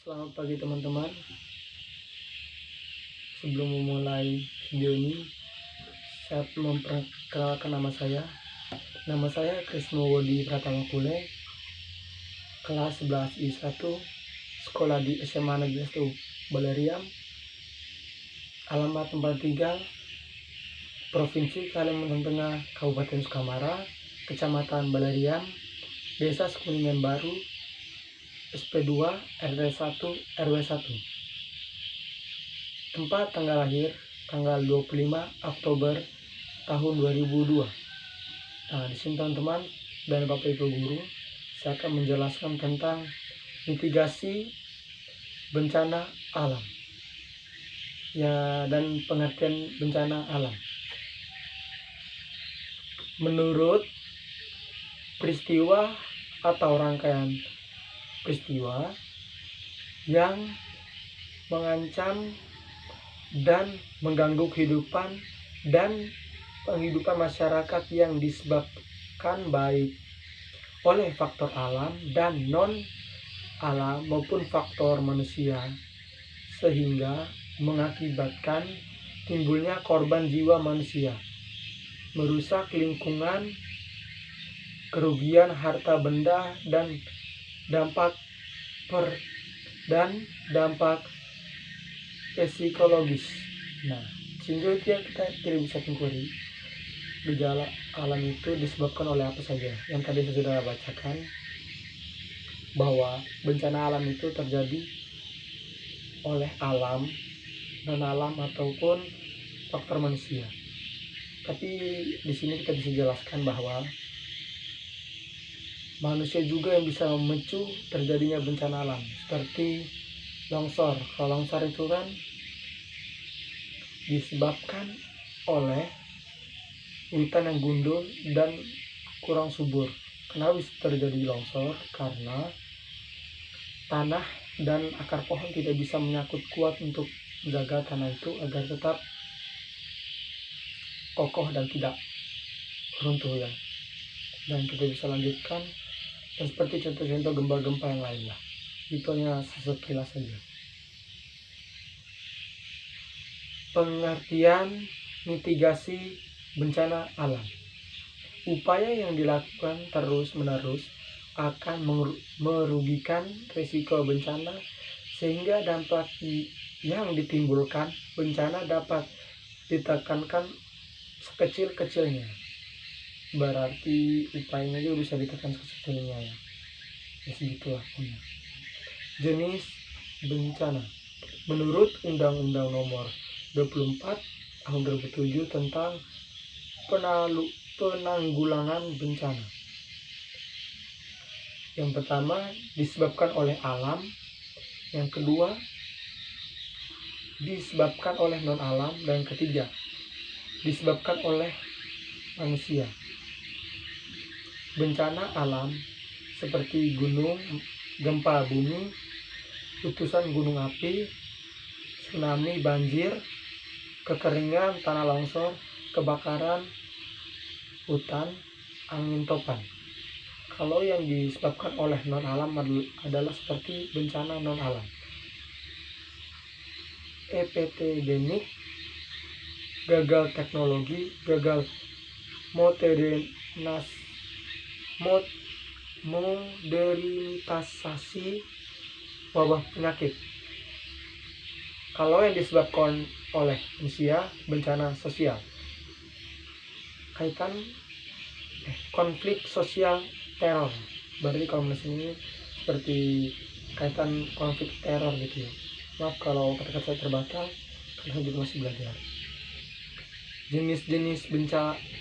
Selamat pagi teman-teman. Sebelum memulai video ini, saya memperkenalkan nama saya. Nama saya Krisno Wodi Pratama Pule, kelas 11 I1, sekolah di SMA Negeri 1 Baleriam, alamat tempat tinggal Provinsi Kalimantan Tengah, Kabupaten Sukamara, Kecamatan Baleriam, Desa Sekuningan Baru, SP2 RT1 RW1. Tempat tanggal lahir tanggal 25 Oktober tahun 2002. Nah, di sini teman-teman dan Bapak Ibu guru, saya akan menjelaskan tentang mitigasi bencana alam. Ya, dan pengertian bencana alam. Menurut peristiwa atau rangkaian peristiwa yang mengancam dan mengganggu kehidupan dan penghidupan masyarakat yang disebabkan baik oleh faktor alam dan non alam maupun faktor manusia, sehingga mengakibatkan timbulnya korban jiwa manusia, merusak lingkungan, kerugian harta benda, dan dampak psikologis. Nah, sehingga kita tidak bisa pungkiri gejala alam itu disebabkan oleh apa saja. Yang tadi saya sudah bacakan bahwa bencana alam itu terjadi oleh alam, non alam ataupun faktor manusia. Tapi di sini kita bisa jelaskan bahwa manusia juga yang bisa memicu terjadinya bencana alam, seperti longsor. Kalau longsor itu kan disebabkan oleh hutan yang gundul dan kurang subur. Kenapa bisa terjadi longsor? Karena tanah dan akar pohon tidak bisa menyangkut kuat untuk menjaga tanah itu agar tetap kokoh dan tidak runtuh ya. Dan kita bisa lanjutkan, dan seperti contoh-contoh gempa-gempa yang lain lah. Itu hanya sekilas saja. Pengertian mitigasi bencana alam. Upaya yang dilakukan terus-menerus akan merugikan risiko bencana, sehingga dampak yang ditimbulkan bencana dapat ditekankan sekecil-kecilnya. Berarti upayanya juga bisa ditekan sekecilnya ya. Ya segitulah punya. Jenis bencana. Menurut Undang-Undang Nomor 24 Tahun 2007 tentang penanggulangan bencana. Yang pertama, disebabkan oleh alam. Yang kedua, disebabkan oleh non alam. Dan yang ketiga, disebabkan oleh manusia. Bencana alam seperti gunung, gempa bumi, letusan gunung api, tsunami, banjir, kekeringan, tanah longsor, kebakaran hutan, angin topan. Kalau yang disebabkan oleh non alam adalah seperti bencana non alam, epidemik, gagal teknologi, gagal modernisasi, wabah penyakit. Kalau yang disebabkan oleh manusia, bencana sosial, kaitan konflik sosial, teror. Berarti kalau di sini seperti kaitan konflik teror gitu ya. Maaf kalau kata-kata saya terbatal, karena juga masih belajar. Jenis-jenis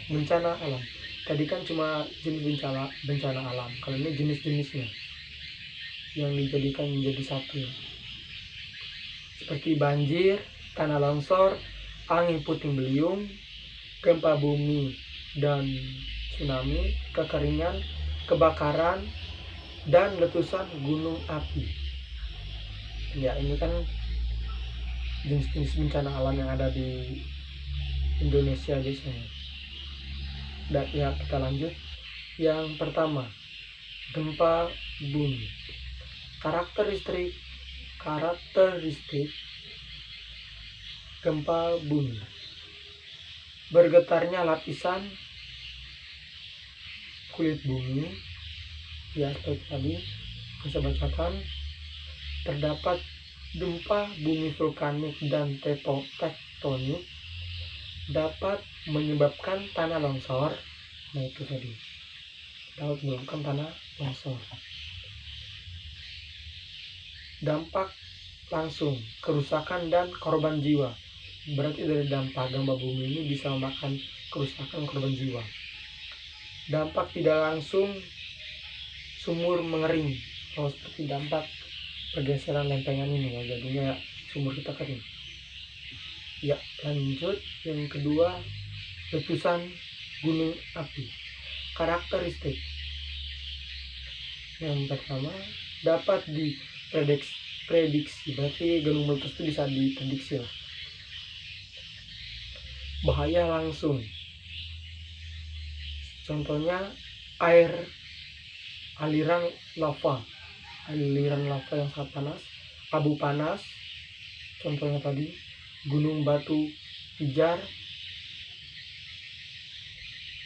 bencana alam. Tadi kan cuma jenis bencana alam. Kalau ini jenis-jenisnya yang dijadikan menjadi satu. Seperti banjir, tanah longsor, angin puting beliung, gempa bumi dan tsunami, kekeringan, kebakaran, dan letusan gunung api. Ya, ini kan jenis-jenis bencana alam yang ada di Indonesia biasanya. Dan ya, kita lanjut. Yang pertama, gempa bumi. Karakteristik Karakteristik gempa bumi: bergetarnya lapisan kulit bumi, ya seperti tadi saya bacakan. Terdapat gempa bumi vulkanik dan tektonik, dapat menyebabkan tanah longsor. Nah itu tadi, dapat menyebabkan tanah longsor. Dampak langsung, kerusakan dan korban jiwa. Berarti dari dampak gempa bumi ini bisa memakan kerusakan, korban jiwa. Dampak tidak langsung, sumur mengering. Oh, seperti dampak pergeseran lempengan ini ya, jadinya sumur kita kering. Ya, lanjut yang kedua, letusan gunung api. Karakteristik yang pertama, dapat diprediksi, berarti gunung meletus itu bisa diprediksi lah. Bahaya langsung, contohnya aliran lava yang sangat panas, abu panas, contohnya tadi gunung batu pijar,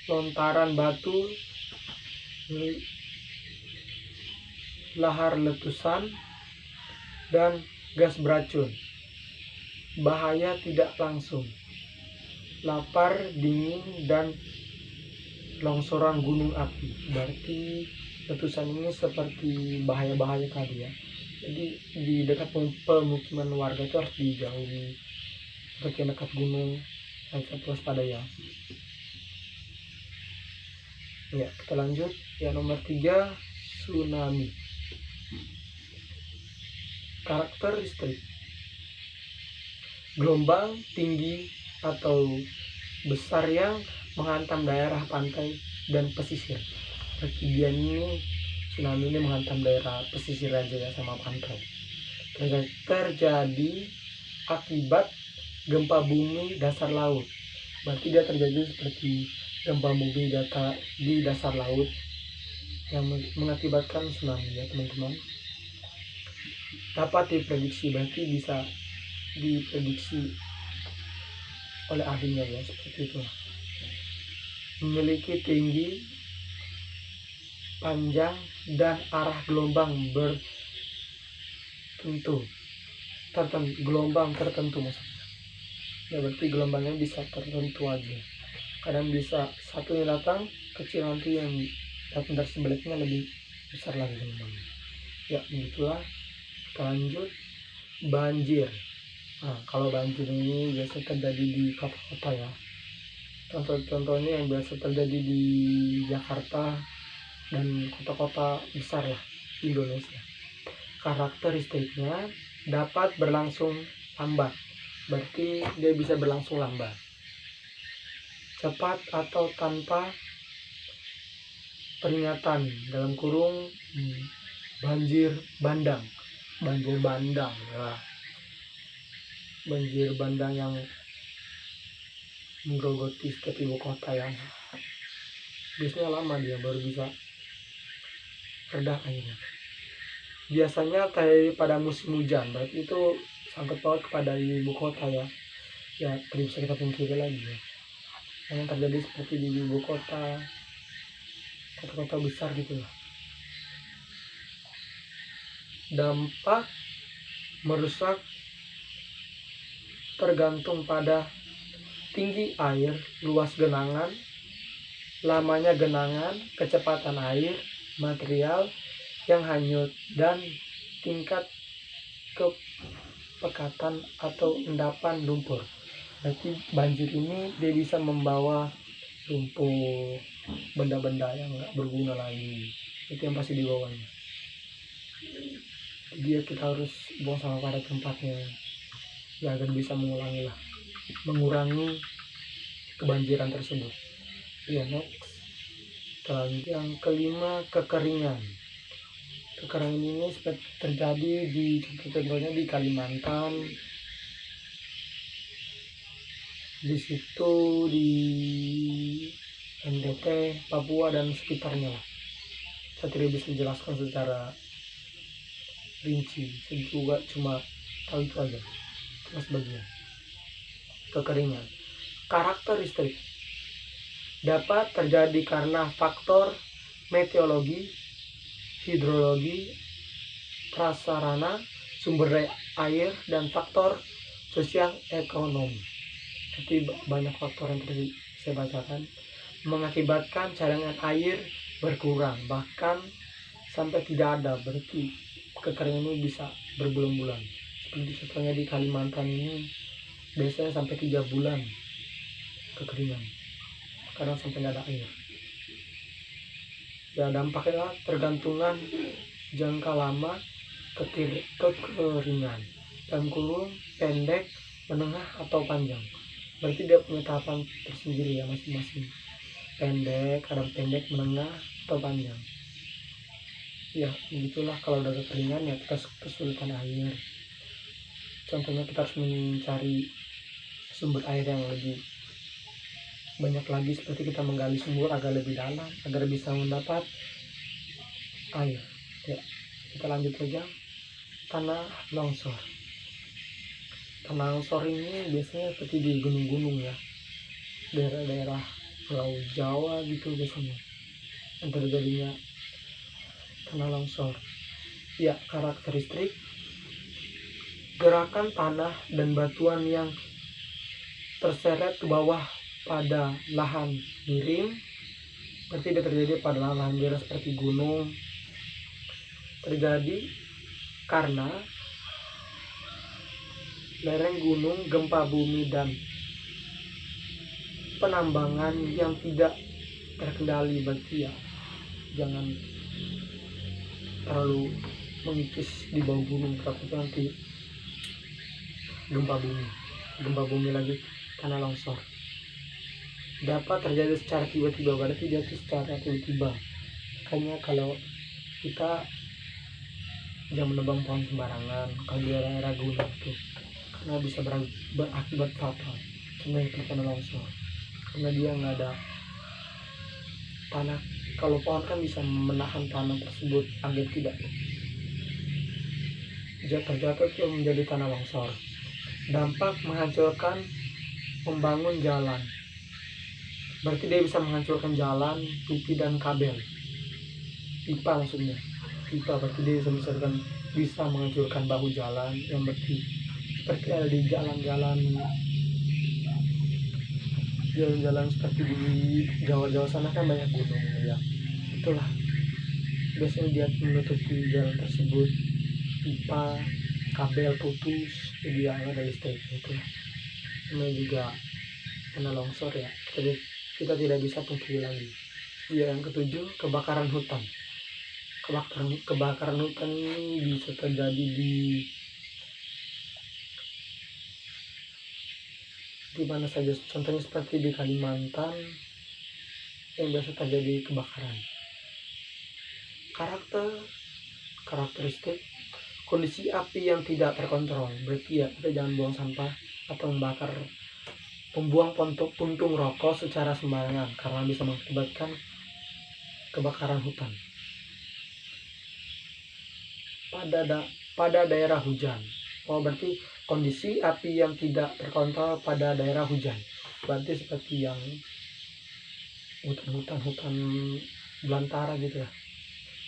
lontaran batu, lahar letusan, dan gas beracun. Bahaya tidak langsung, lapar, dingin, dan longsoran gunung api. Berarti letusan ini seperti bahaya-bahaya tadi ya. Jadi di dekat pemukiman warga itu harus dijauhi, seperti dekat gunung, harus waspada ya. Ya, kita lanjut. Yang nomor 3, tsunami. Karakteristik gelombang tinggi atau besar yang menghantam daerah pantai dan pesisir. Berarti dia ini, tsunami ini menghantam daerah pesisir aja ya, sama pantai. Terjadi akibat gempa bumi dasar laut. Berarti dia terjadi seperti gempa bumi di dasar laut yang mengakibatkan tsunami ya teman-teman. Dapat diprediksi, berarti bisa diprediksi oleh ahlinya ya, seperti itu. Memiliki tinggi, panjang, dan arah gelombang gelombang tertentu maksudnya. Ya berarti gelombangnya bisa tertentu aja. Kadang bisa satunya datang kecil, nanti yang datang dari sebaliknya lebih besar lagi gelombangnya. Ya begitulah. Kita lanjut, banjir. Nah, kalau banjir ini biasa terjadi di kota-kota ya. Contoh-contohnya yang biasa terjadi di Jakarta dan kota-kota besar lah di Indonesia. Karakteristiknya dapat berlangsung lambat, berarti dia bisa berlangsung lambat, cepat atau tanpa peringatan, dalam kurung banjir bandang ya. Banjir bandang yang menggerogoti setiap ibu kota yang biasanya lama dia baru bisa reda airnya. Biasanya kayak pada musim hujan, berarti itu sangkut paut kepada ibu kota ya. Ya tidak bisa kita pungkiri lagi ya. Yang terjadi seperti di ibu kota besar gitu lah. Dampak merusak tergantung pada tinggi air, luas genangan, lamanya genangan, kecepatan air, material yang hanyut, dan tingkat kepekatan atau endapan lumpur. Berarti banjir ini dia bisa membawa lumpur, benda-benda yang nggak berguna lagi, itu yang pasti dibawanya. Jadi kita harus buang sampah pada tempatnya ya, agar bisa mengurangi kebanjiran tersebut. Ya, next. Yang kelima, kekeringan. Kekeringan ini terjadi contohnya di Kalimantan, di situ di NTT, Papua dan sekitarnya lah. Saya tidak bisa menjelaskan secara rinci. Saya juga cuma tahu itu aja, cuma sebagian. Kekeringan karakteristik dapat terjadi karena faktor meteorologi, hidrologi, prasarana, sumber daya air, dan faktor sosial ekonomi. Jadi banyak faktor yang tadi saya bacakan mengakibatkan cadangan air berkurang, bahkan sampai tidak ada. Berarti kekeringan ini bisa berbulan-bulan. Seperti contohnya di Kalimantan ini biasanya sampai 3 bulan kekeringan, kadang sampai nggak ada air. Ya, dampaknya tergantungan jangka lama kekeringan, dalam kurung pendek, menengah, atau panjang. Berarti dia punya tahapan tersendiri ya masing-masing. Pendek, kadang pendek, menengah, atau panjang. Ya, begitulah kalau udah kekeringan ya kita kesulitan air. Contohnya kita harus mencari sumber air yang lebih banyak lagi, seperti kita menggali sumur agak lebih dalam agar bisa mendapat air. Ya, kita lanjut saja. Tanah longsor. Tanah longsor ini biasanya seperti di gunung-gunung ya, daerah-daerah Pulau Jawa gitu biasanya yang terjadinya tanah longsor. Ya, karakteristik gerakan tanah dan batuan yang terseret ke bawah pada lahan miring. Berarti dia terjadi pada lahan miring seperti gunung, terjadi karena lereng gunung, gempa bumi, dan penambangan yang tidak terkendali. Berarti ya jangan terlalu mengikis di bawah gunung, takutnya nanti gempa bumi lagi, tanah longsor. Dapat terjadi secara tiba-tiba, berarti dia secara tiba-tiba. Makanya kalau kita jangan menebang pohon sembarangan kalau di daerah gunung itu, karena bisa berakibat fatal. Contohnya itu tanah longsor, karena dia nggak ada tanah. Kalau pohon kan bisa menahan tanah tersebut agar tidak jatuh itu menjadi tanah longsor. Dampak menghancurkan membangun jalan, berarti dia bisa menghancurkan jalan, pipa, dan kabel. Pipa maksudnya, pipa berarti dia bisa menghancurkan bahu jalan, yang berarti seperti ada di jalan-jalan seperti di Jawa sana kan banyak gunung ya. Itulah biasanya dia menutupi jalan tersebut, pipa, kabel putus, jadi nggak ada listrik. Itu namanya juga tanah longsor ya, kita tidak bisa pungkiri lagi. Ya, yang ketujuh, kebakaran hutan. Kebakaran hutan ini bisa terjadi di mana saja, contohnya seperti di Kalimantan yang biasa terjadi kebakaran. Karakteristik kondisi api yang tidak terkontrol, berarti ya kita jangan buang sampah atau membuang puntung rokok secara sembarangan karena bisa mengakibatkan kebakaran hutan. Pada daerah hujan, berarti kondisi api yang tidak terkontrol pada daerah hujan, berarti seperti yang hutan belantara gitu ya.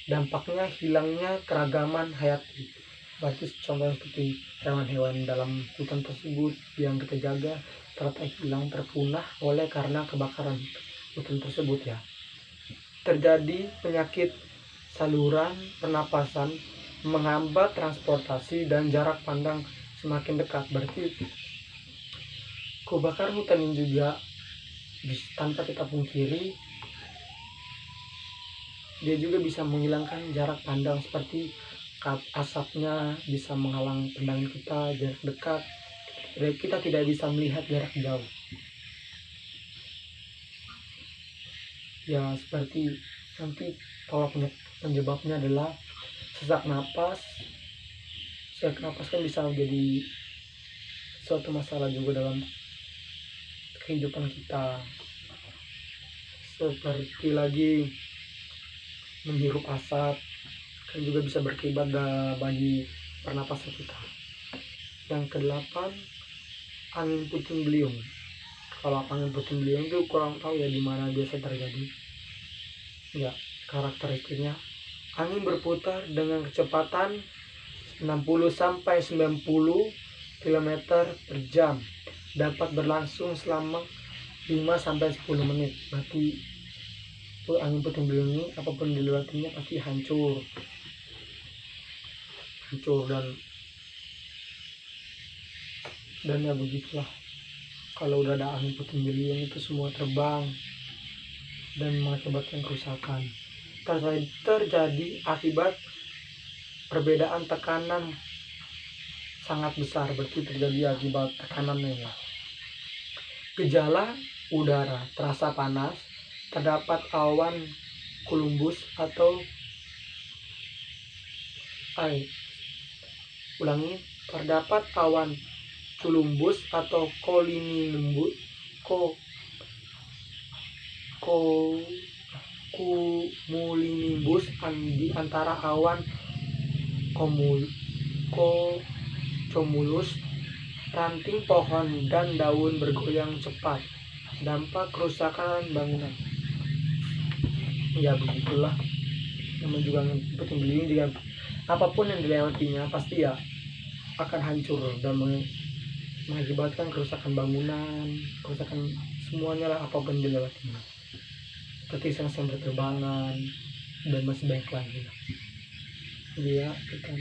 Dampaknya hilangnya keragaman hayati, berarti contohnya seperti hewan-hewan dalam hutan tersebut yang kita jaga ternyata hilang, terpunah oleh karena kebakaran hutan tersebut ya. Terjadi penyakit saluran pernapasan, menghambat transportasi, dan jarak pandang semakin dekat. Berarti kebakaran hutan ini juga tanpa kita pungkiri dia juga bisa menghilangkan jarak pandang, seperti asapnya bisa menghalang pandangan kita jarak dekat, kita tidak bisa melihat jarak jauh ya. Seperti nanti kalau penyebabnya adalah sesak napas kan bisa menjadi suatu masalah juga dalam kehidupan kita, seperti lagi menghirup asap dan juga bisa berakibat bagi pernapasan kita. Yang kedelapan, angin puting beliung. Kalau angin puting beliung itu kurang tahu ya di mana biasa terjadi. Ya, karakteristiknya angin berputar dengan kecepatan 60 sampai 90 km per jam. Dapat berlangsung selama 5 sampai 10 menit. Berarti angin puting beliung ini apapun dilewatinya pasti hancur dan ya begitulah. Kalau udah ada angin puting beliung itu semua terbang dan mengakibatkan kerusakan. Terjadi akibat perbedaan tekanan sangat besar, berarti terjadi akibat tekanannya ya. Gejala udara terasa panas, terdapat awan cumulos atau terdapat awan cumulos atau cumulonimbus di antara awan cumulus. Ranting pohon dan daun bergoyang cepat. Dampak kerusakan bangunan. Ya begitulah. Namanya juga puting beliung, juga apapun yang dilewatinya pasti ya akan hancur dan mengakibatkan kerusakan bangunan, kerusakan semuanya lah apapun dilewatinya. Seperti sang berterbangan dan masih banyak lagi. Ya, kita